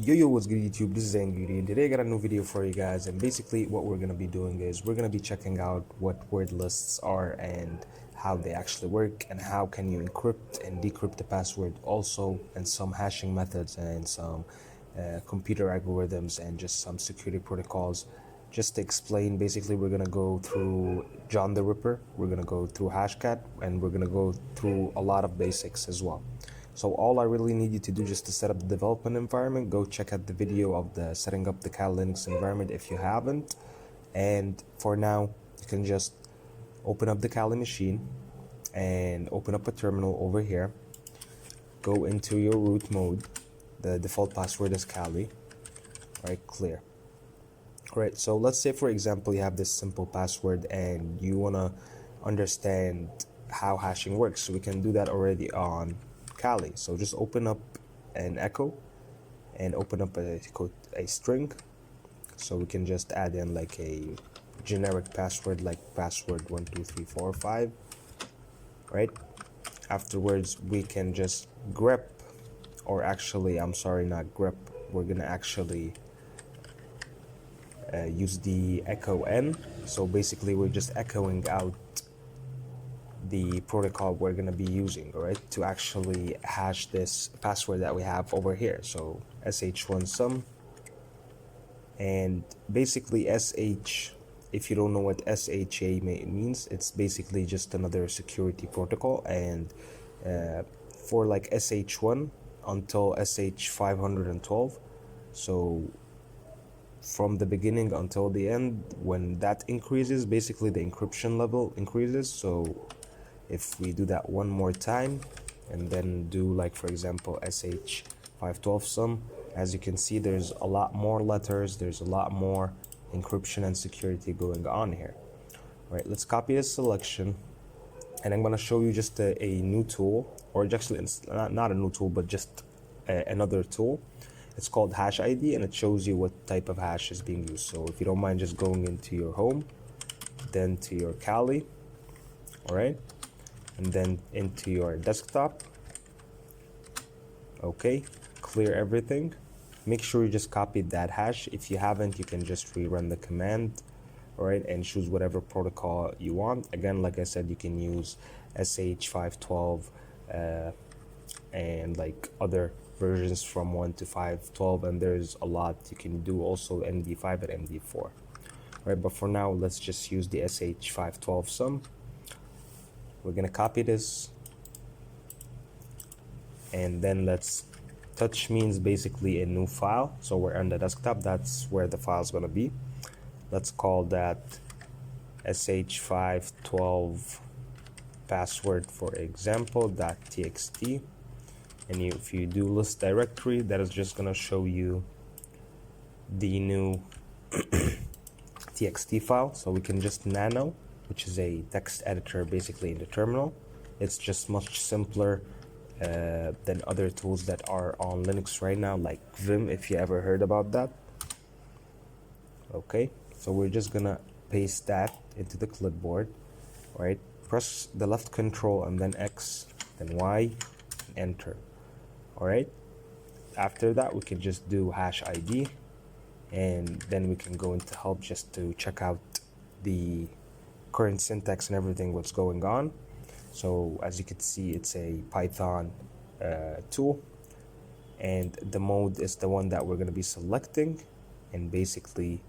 Yo, what's good YouTube? This is Angry, and today I got a new video for you guys. And basically what we're gonna be doing is we're gonna be checking out what word lists are and how they actually work, and how can you encrypt and decrypt the password also, and some hashing methods and some computer algorithms and just some security protocols. Just to explain, basically we're gonna go through John the Ripper, we're gonna go through HashCat, and we're gonna go through a lot of basics as well. So all I really need you to do just to set up the development environment, go check out the video of the setting up the Kali Linux environment if you haven't. And for now, you can just open up the Kali machine and open up a terminal over here. Go into your root mode. The default password is Kali. Alright, clear. Alright, so let's say for example you have this simple password and you wanna understand how hashing works. So we can do that already on Kali. So just open up an echo and open up a string. So we can just add in like a generic password, like password 12345, right? Afterwards we can just grep, or actually I'm sorry, not grep, we're gonna actually use the echo n. So basically we're just echoing out the protocol we're going to be using, right, to actually hash this password that we have over here. So sh1 sum, and basically sh, if you don't know what sha means, it's basically just another security protocol. And for like sh1 until sh512, so from the beginning until the end, when that increases, basically the encryption level increases. So if we do that one more time and then do, like, for example, sh512 sum, as you can see there's a lot more letters, there's a lot more encryption and security going on here. All right, let's copy this selection, and I'm going to show you just a new tool, or actually it's not a new tool, but just another tool. It's called hash ID, and it shows you what type of hash is being used. So if you don't mind just going into your home, then to your Kali, all right, and then into your desktop. Okay, clear everything. Make sure you just copy that hash. If you haven't, you can just rerun the command, all right, and choose whatever protocol you want. Again, like I said, you can use sh512 and like other versions from 1 to 512, and there's a lot you can do, also MD5 and MD4. All right, but for now let's just use the sh512 sum. We're gonna copy this, and then let's touch means basically a new file. So we're on the desktop, that's where the file is gonna be. Let's call that sh512 password, for example, .txt. And if you do list directory, that is just gonna show you the new txt file. So we can just nano, which is a text editor basically in the terminal. It's just much simpler than other tools that are on Linux right now, like Vim, if you ever heard about that. Okay, so we're just gonna paste that into the clipboard, right? Press the left control and then X, then Y, and enter. All right, after that we can just do hash ID, and then we can go into help just to check out the current syntax and everything, what's going on. So as you can see, it's a Python tool, and the mode is the one that we're going to be selecting, and basically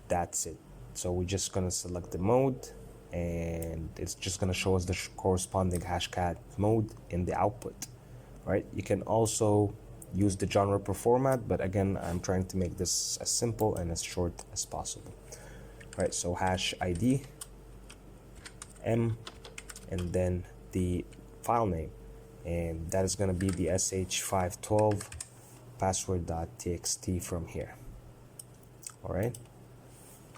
that's it. So we're just going to select the mode, and it's just going to show us the corresponding HashCat mode in the output. Right, you can also use the John Ripper format, but again I'm trying to make this as simple and as short as possible. All right, so hash ID m, and then the file name, and that is going to be the sh512 password.txt from here. All right,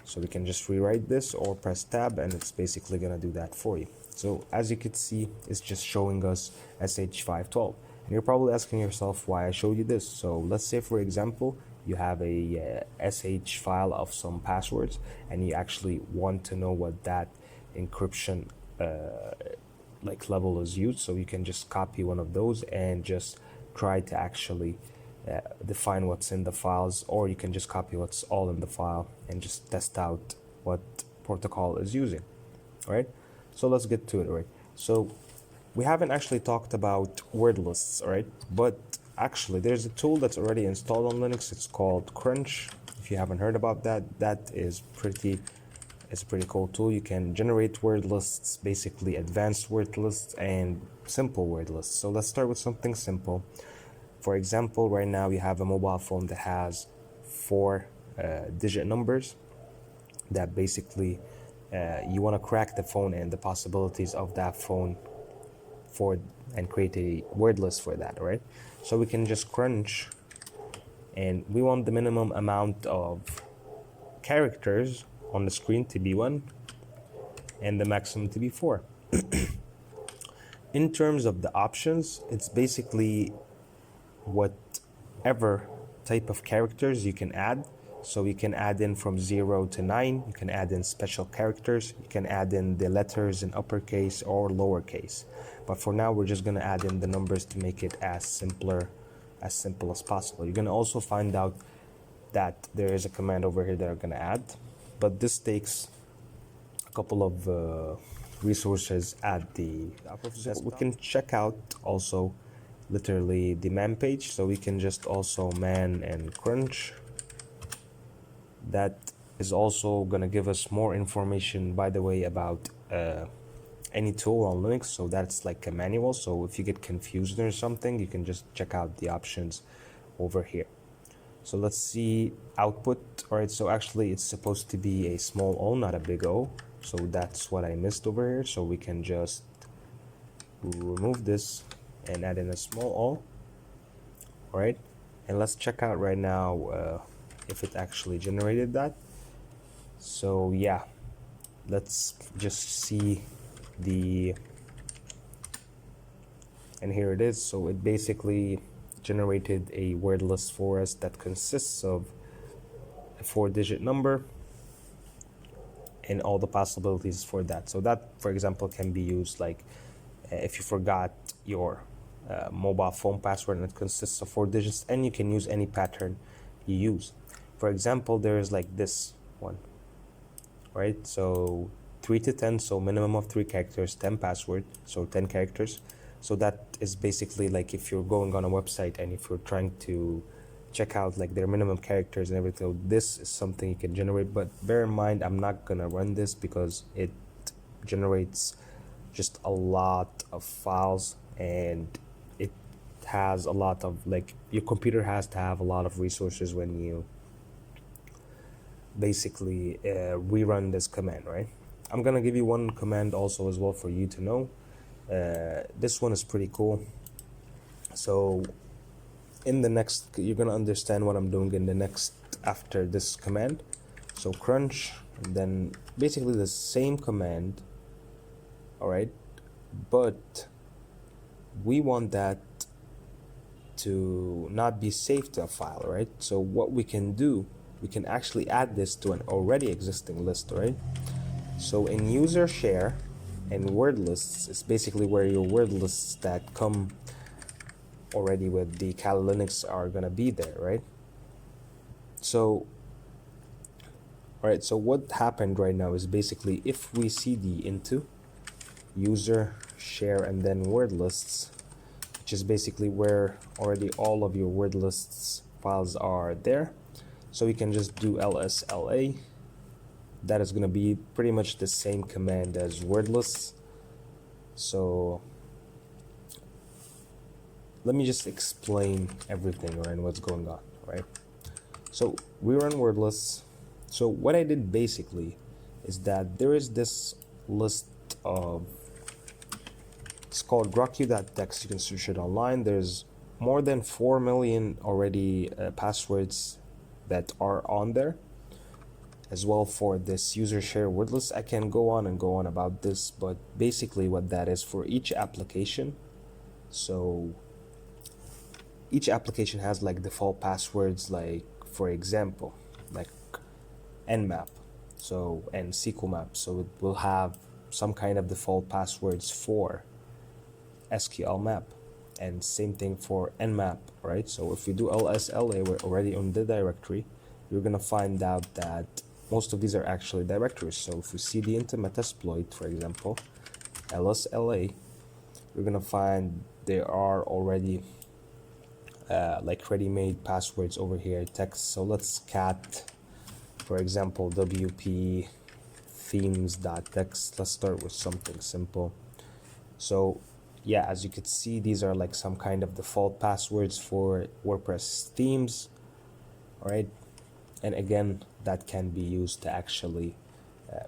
so we can just rewrite this or press tab, and it's basically going to do that for you. So as you can see, it's just showing us sh512. And you're probably asking yourself why I showed you this. So let's say for example you have a sh file of some passwords, and you actually want to know what that encryption like level is used. So you can just copy one of those and just try to actually define what's in the files, or you can just copy what's all in the file and just test out what protocol is using. All right, so let's get to it. All right, so we haven't actually talked about word lists, all right, but actually there's a tool that's already installed on Linux. It's called Crunch. If you haven't heard about that, it's a pretty cool tool. You can generate word lists, basically advanced word lists and simple word lists. So let's start with something simple. For example, right now you have a mobile phone that has 4 digit numbers that basically you want to crack the phone and the possibilities of that phone and create a word list for that, right? So we can just crunch, and we want the minimum amount of characters on the screen to be 1 and the maximum to be 4. In terms of the options, it's basically whatever type of characters you can add. So you can add in from 0 to 9, you can add in special characters, you can add in the letters in uppercase or lowercase. But for now, we're just going to add in the numbers to make it as simple as possible. You're going to also find out that there is a command over here that I'm going to add, but this takes a couple of resources at the top of this. We can check out also literally the man page, so we can just also man and crunch. That is also going to give us more information, by the way, about any tool on Linux. So that's like a manual, so if you get confused or something, you can just check out the options over here. So let's see output. All right, so actually it's supposed to be a small o, not a big O, so that's what I missed over here. So we can just remove this and add in a small o. All right, and let's check out right now if it actually generated that. So yeah, let's just see and here it is. So it basically generated a word list for us that consists of a 4-digit number and all the possibilities for that. So that, for example, can be used like if you forgot your mobile phone password and it consists of 4 digits, and you can use any pattern you use. For example, there is like this one, right? So 3 to 10, so minimum of 3 characters, 10 password, so 10 characters. So that is basically like if you're going on a website and if you're trying to check out like their minimum characters and everything, so this is something you can generate. But bear in mind, I'm not gonna run this because it generates just a lot of files, and it has a lot of, like, your computer has to have a lot of resources when you basically rerun this command, right? I'm gonna give you one command also as well for you to know. This one is pretty cool. So in the next, you're gonna understand what I'm doing in the next after this command. So crunch, and then basically the same command, all right, but we want that to not be saved to a file, right? So what we can do, we can actually add this to an already existing list, right? So in user share and word lists, it's basically where your word lists that come already with the Kali Linux are gonna be there, right? So all right, so what happened right now is basically if we cd into user share and then word lists, which is basically where already all of your word lists files are there, so we can just do lsla. That is going to be pretty much the same command as word lists. So let me just explain everything, right, and what's going on, right? So we run word lists. So what I did basically is that there is this list of, it's called rockyou.txt. You can search it online. There's more than 4 million already passwords that are on there as well for this user share word list. I can go on and go on about this, but basically what that is for each application. So each application has like default passwords, like for example, like nmap, so and SQL map. So it will have some kind of default passwords for SQL map. and same thing for nmap, right? So if you do lsla, we're already on the directory, you're gonna find out that most of these are actually directories. So if we cd into metasploit, for example, lsla, you're gonna find there are already like ready-made passwords over here, text. So let's cat, for example, wp themes.txt. Let's start with something simple. So yeah, as you could see, these are like some kind of default passwords for WordPress themes, all right? And again, that can be used to actually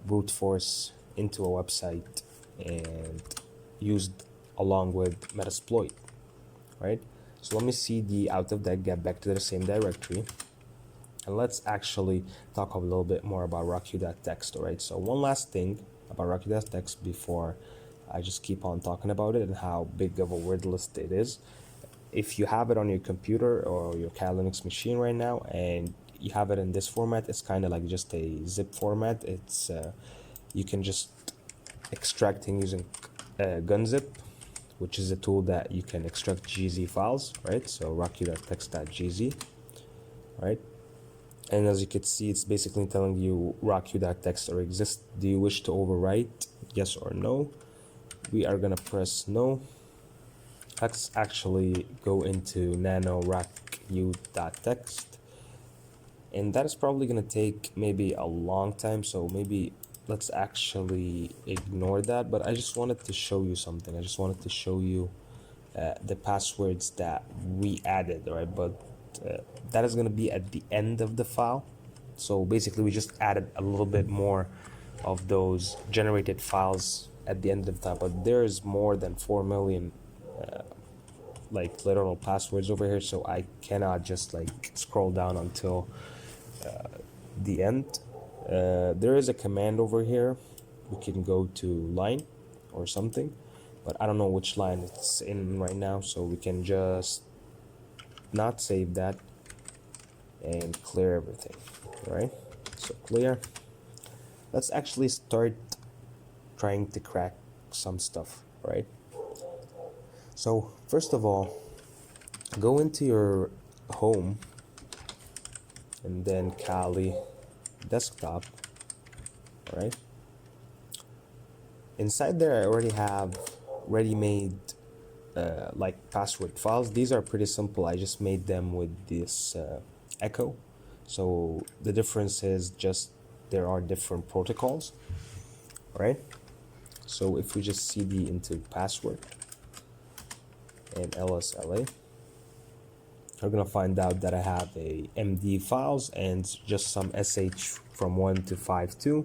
brute force into a website and used along with Metasploit, right? So let me cd out of that, get back to the same directory, and let's actually talk a little bit more about rockyou.txt, all right? So one last thing about rockyou.txt before I just keep on talking about it and how big of a word list it is. If you have it on your computer or your Kali Linux machine right now and you have it in this format, it's kind of like just a zip format. It's you can just extracting using gunzip, which is a tool that you can extract gz files, right? So rockyou.txt.gz, right? And as you can see, it's basically telling you rockyou.txt or exist. Do you wish to overwrite? Yes or no? We are gonna press no. Let's actually go into nano rockyou.txt, and that is probably gonna take maybe a long time, so maybe let's actually ignore that. But I just wanted to show you something. I just wanted to show you the passwords that we added, right? But that is gonna be at the end of the file. So basically we just added a little bit more of those generated files at the end of the time, but there's more than 4 million like literal passwords over here, so I cannot just like scroll down until the end. There is a command over here. We can go to line or something, but I don't know which line it's in right now, so we can just not save that and clear everything, right? So clear. Let's actually start trying to crack some stuff, right? So first of all, go into your home and then Kali desktop, all right? Inside there, I already have ready-made like password files. These are pretty simple. I just made them with this echo. So the difference is just there are different protocols, right? So if we just cd into password and lsla, we're gonna find out that I have a md files and just some sh from 1 to 5.2.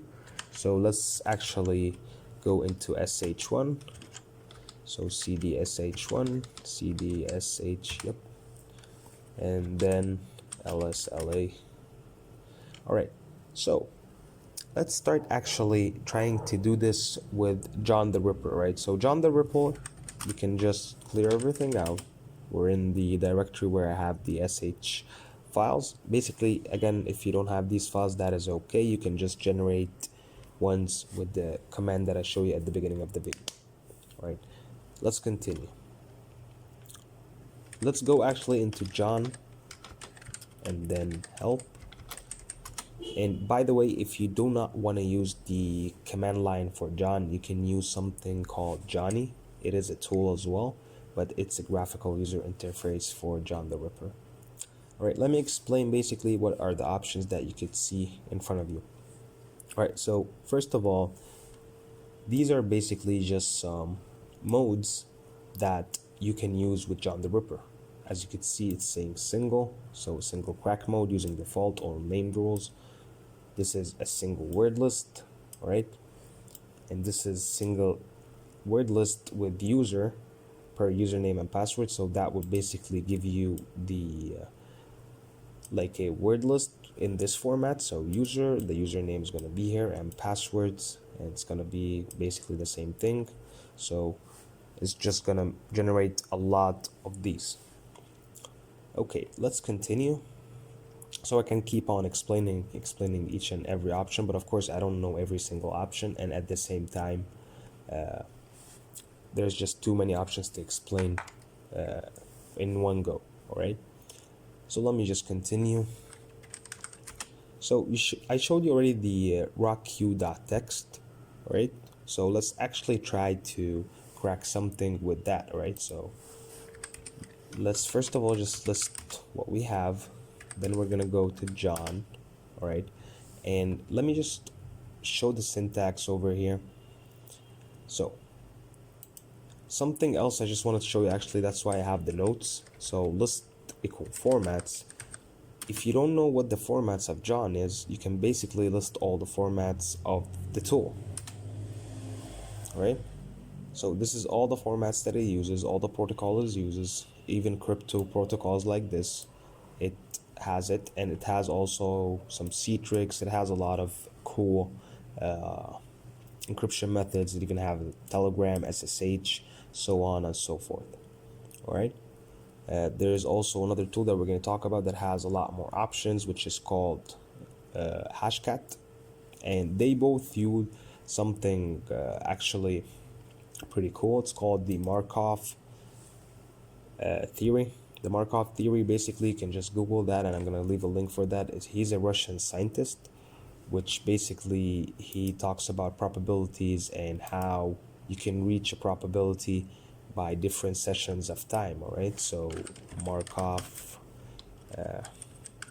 So let's actually go into sh1. So cd sh1, cd sh, yep, and then lsla. All right, so let's start actually trying to do this with John the Ripper, right? So John the Ripper, we can just clear everything out. We're in the directory where I have the sh files. Basically, again, if you don't have these files, that is okay. You can just generate ones with the command that I show you at the beginning of the video. All right, let's continue. Let's go actually into John and then help. And by the way, if you do not want to use the command line for John, you can use something called Johnny. It is a tool as well, but it's a graphical user interface for John the Ripper. All right, let me explain basically what are the options that you could see in front of you. All right, so first of all, these are basically just some modes that you can use with John the Ripper. As you can see, it's saying single, so single crack mode using default or named rules. This is a single word list, right? And this is single word list with user per username and password. So that would basically give you the like a word list in this format. So user, the username is going to be here, and passwords, and it's going to be basically the same thing. So it's just going to generate a lot of these. Okay, let's continue. So I can keep on explaining each and every option, but of course I don't know every single option, and at the same time there's just too many options to explain in one go. All right, so let me just continue. So I showed you already the rockyou.txt, right? So let's actually try to crack something with that, right? So let's first of all just list what we have, then we're gonna go to John, all right? And let me just show the syntax over here. So something else I just wanted to show you, actually that's why I have the notes. So list equal formats. If you don't know what the formats of John is, you can basically list all the formats of the tool, right? So this is all the formats that it uses, all the protocols it uses, even crypto protocols like this, it has it, and it has also some C tricks. It has a lot of cool encryption methods that you can have: Telegram, SSH, so on and so forth. All right. There's also another tool that we're going to talk about that has a lot more options, which is called HashCat, and they both use something actually pretty cool. It's called the Markov theory. The Markov theory, basically, you can just Google that, and I'm going to leave a link for that. He's a Russian scientist, which basically he talks about probabilities and how you can reach a probability by different sessions of time. All right, so Markov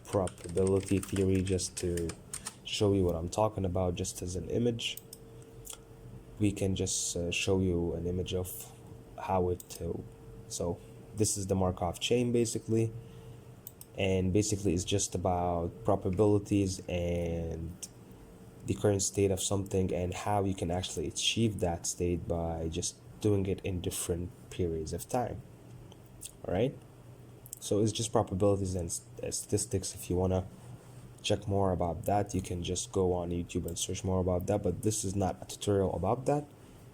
probability theory, just to show you what I'm talking about, just as an image, we can just show you an image of how it so this is the Markov chain basically, and basically it's just about probabilities and the current state of something and how you can actually achieve that state by just doing it in different periods of time. All right, so it's just probabilities and statistics. If you want to check more about that, you can just go on YouTube and search more about that, but this is not a tutorial about that.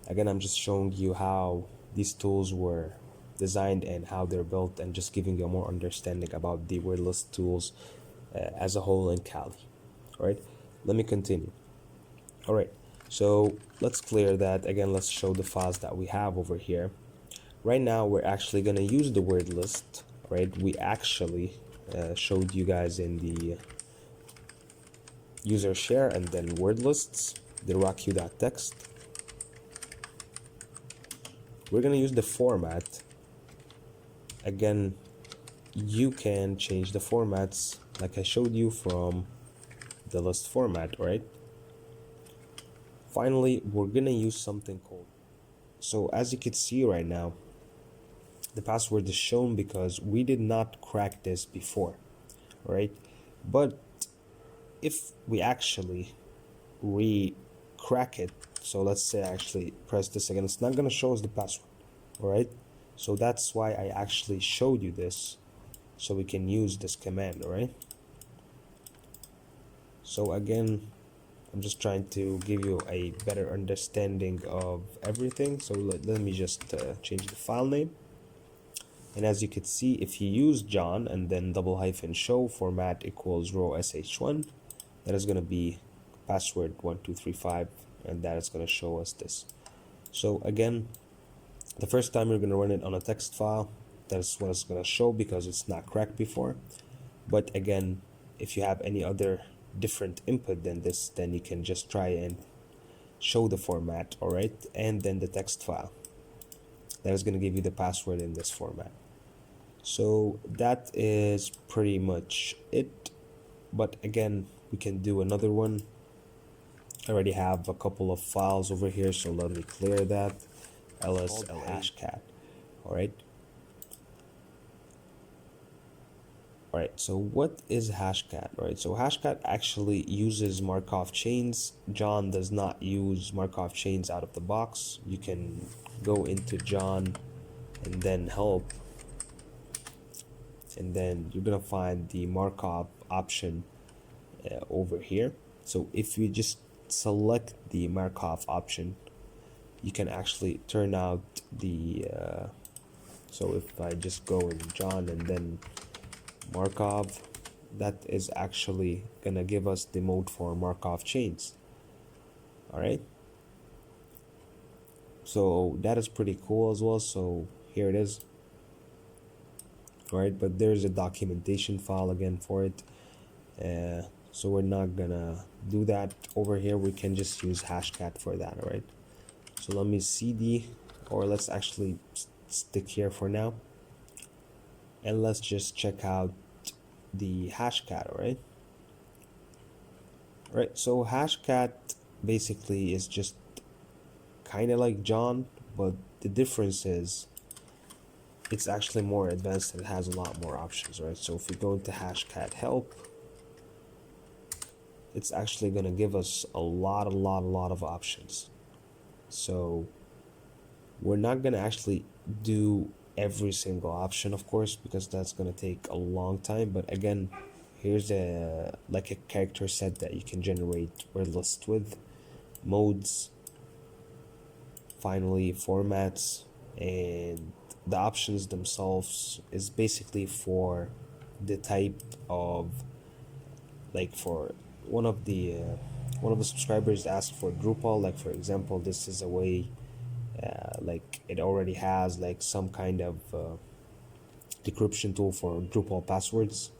Again, I'm just showing you how these tools were designed and how they're built, and just giving you a more understanding about the WordList tools as a whole in Kali. All right, let me continue. All right, so let's clear that. Again, let's show the files that we have over here. Right now, we're actually going to use the word list, right? We actually showed you guys in the user share and then word lists, the rockyou.txt. We're going to use the format. Again, you can change the formats like I showed you from the list format, right? Finally, we're going to use something called, so as you can see right now, the password is shown because we did not crack this before, right? But if we actually crack it, so let's say I actually press this again, it's not going to show us the password. All right, so that's why I actually showed you this, so we can use this command. All right, so again, I'm just trying to give you a better understanding of everything. So let me just change the file name. And as you can see, if you use John and then _show format equals row sh1, that is going to be password 1235, and that is going to show us this. So again, the first time you're going to run it on a text file, that's what it's going to show because it's not cracked before. But again, if you have any other different input than this, then you can just try and show the format, all right, and then the text file. That is going to give you the password in this format. So that is pretty much it. But again, we can do another one. I already have a couple of files over here, so let me clear that. ls HashCat. All right. All right, so what is HashCat? Right, so HashCat actually uses Markov chains. John does not use Markov chains out of the box. You can go into John and then help, and then you're gonna find the Markov option over here. So if you just select the Markov option, you can actually turn out the so if I just go in John and then Markov, that is actually gonna give us the mode for Markov chains. All right, so that is pretty cool as well. So here it is. right? But there's a documentation file again for it, so we're not gonna do that over here. We can just use HashCat for that. All right, so let me cd, or let's actually stick here for now, and let's just check out the HashCat. All right. Right, so HashCat basically is just kind of like John, but the difference is it's actually more advanced and it has a lot more options, right? So if we go into HashCat help, it's actually going to give us a lot of options. So we're not going to actually do every single option, of course, because that's going to take a long time. But again, here's a character set that you can generate word list with, modes, finally formats, and the options themselves is basically for the type of, like, for one of the subscribers asked for Drupal, like for example this is a way like it already has like some kind of decryption tool for Drupal passwords,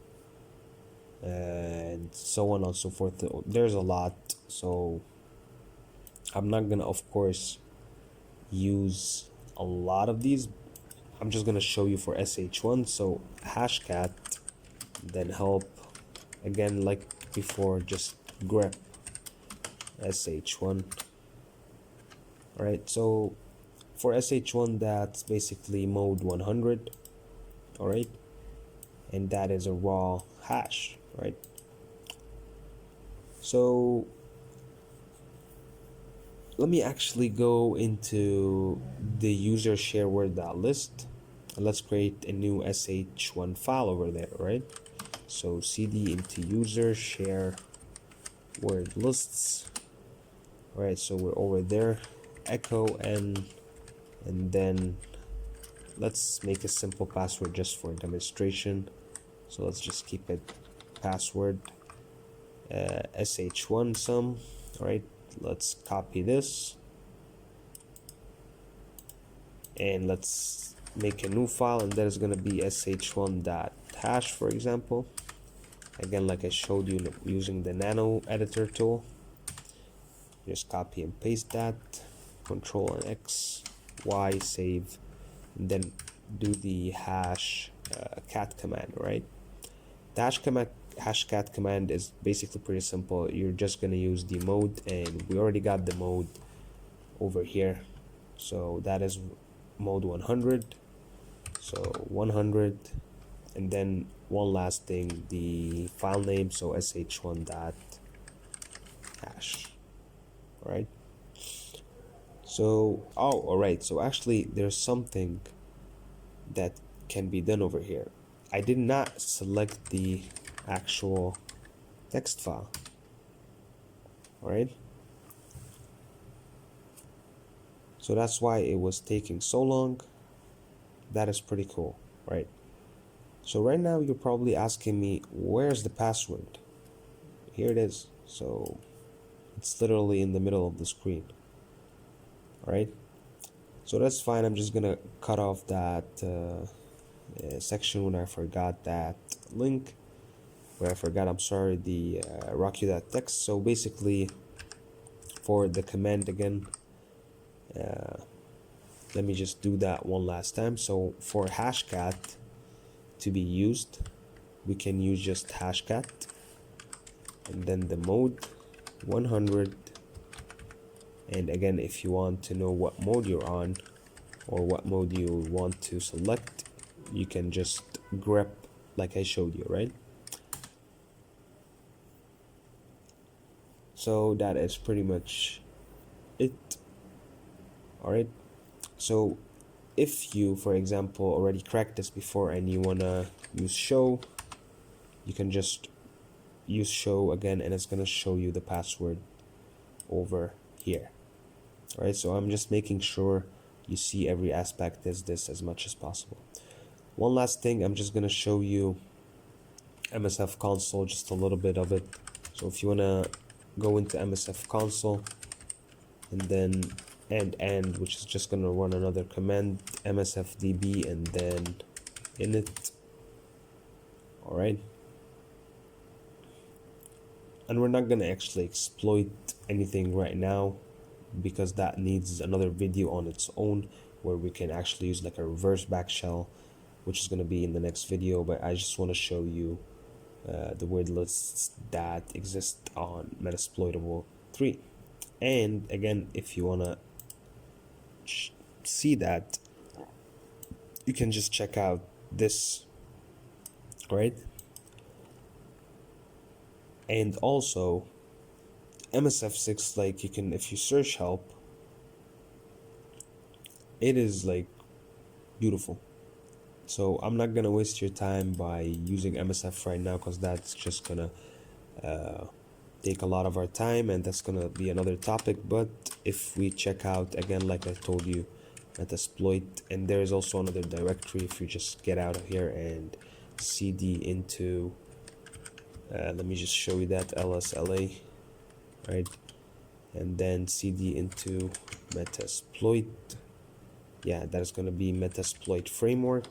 and so on and so forth. There's a lot, so I'm not gonna of course use a lot of these. I'm just gonna show you for sh1. So HashCat, then help, again like before, just grep sh1. All right, so for sh1 that's basically mode 100. All right, and that is a raw hash, right? So let me actually go into the user share word.list, and let's create a new sh1 file over there, right? So cd into user share word lists. All right, so we're over there, echo n, and then let's make a simple password just for demonstration. So let's just keep it password sh1 sum. All right, let's copy this and let's make a new file, and that is going to be sh1.hash, for example. Again, like I showed you using the nano editor tool, just copy and paste that, control and x, y, save, and then do the cat command, right? The HashCat command is basically pretty simple. You're just going to use the mode, and we already got the mode over here, so that is mode 100. So 100, and then one last thing, the file name, so sh1.hash. All right, so all right, so actually there's something that can be done over here. I did not select the actual text file. All right, so that's why it was taking so long. That is pretty cool, right? So right now you're probably asking me, where's the password? Here it is. So it's literally in the middle of the screen. All right, so that's fine. I'm just gonna cut off that section when I forgot that link, where I forgot, I'm sorry, the rockyou.txt. So basically for the command again, let me just do that one last time. So for HashCat to be used, we can use just HashCat, and then the mode 100. And again, if you want to know what mode you're on or what mode you want to select, you can just grep like I showed you, right? So that is pretty much it. All right, so if you, for example, already cracked this before and you wanna use show, you can just use show again, and it's gonna show you the password over here. All right, so I'm just making sure you see every aspect as this as much as possible. One last thing, I'm just gonna show you MSF console, just a little bit of it. So if you wanna go into MSF console and then end, which is just gonna run another command, msfdb, and then init, All right. And we're not gonna actually exploit anything right now because that needs another video on its own where we can actually use like a reverse back shell, which is gonna be in the next video. But I just want to show you the word lists that exist on Metasploitable 3. And again, if you wanna see that, you can just check out this, right? And also MSF6, like you can, if you search help, it is like beautiful. So I'm not gonna waste your time by using MSF right now because that's just gonna take a lot of our time, and that's gonna be another topic. But if we check out again, like I told you, Metasploit, and there is also another directory. If you just get out of here and cd into let me just show you that, lsla, right, and then cd into Metasploit. Yeah, that is going to be Metasploit framework.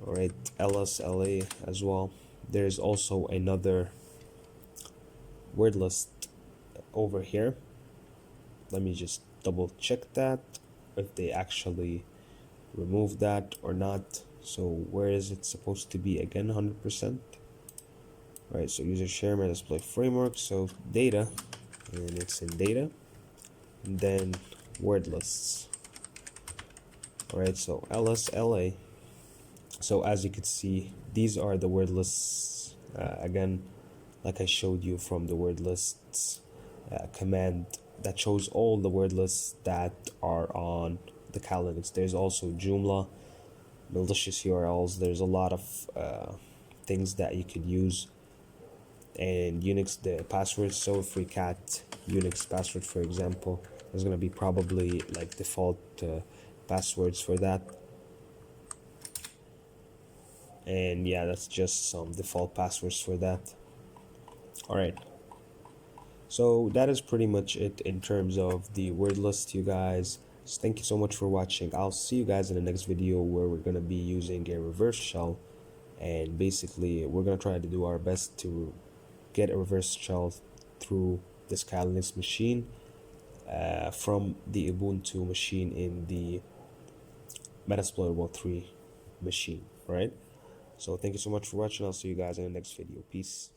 All right, lsla as well. There's also another word list over here. Let me just double check that if they actually remove that or not. So where is it supposed to be again? 100%. Right, so user share Metasploit framework, so data, and it's in data, and then word lists. All right, so lsla. So as you can see, these are the word lists again, like I showed you from the word lists command that shows all the word lists that are on the Kali Linux. There's also Joomla, malicious URLs. There's a lot of things that you could use, and Unix, the passwords. So if we cat Unix password, for example, there's gonna be probably like default passwords for that. And yeah, that's just some default passwords for that. All right, so that is pretty much it in terms of the word list, you guys. So thank you so much for watching. I'll see you guys in the next video where we're gonna be using a reverse shell, and basically we're gonna try to do our best to get a reverse shell through this Kali Linux machine from the Ubuntu machine in the Metasploitable 3 machine, right? So thank you so much for watching. I'll see you guys in the next video. Peace.